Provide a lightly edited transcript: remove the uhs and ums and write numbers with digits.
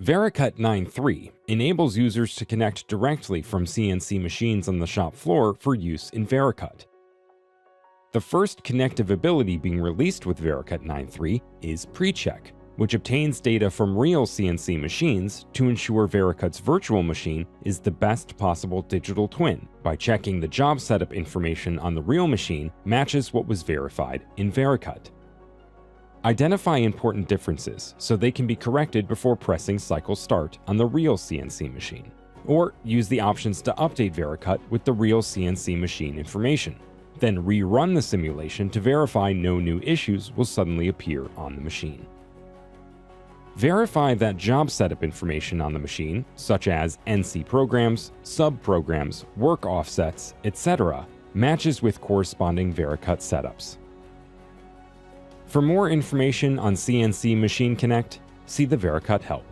VERICUT 9.3 enables users to connect directly from CNC machines on the shop floor for use in VERICUT. The first connective ability being released with VERICUT 9.3 is PreCheck, which obtains data from real CNC machines to ensure VERICUT's virtual machine is the best possible digital twin by checking the job setup information on the real machine matches what was verified in VERICUT. Identify important differences so they can be corrected before pressing cycle start on the real CNC machine, or use the options to update VERICUT with the real CNC machine information. Then rerun the simulation to verify no new issues will suddenly appear on the machine. Verify that job setup information on the machine, such as NC programs, sub-programs, work offsets, etc., matches with corresponding VERICUT setups. For more information on CNC Machine Connect, see the VERICUT help.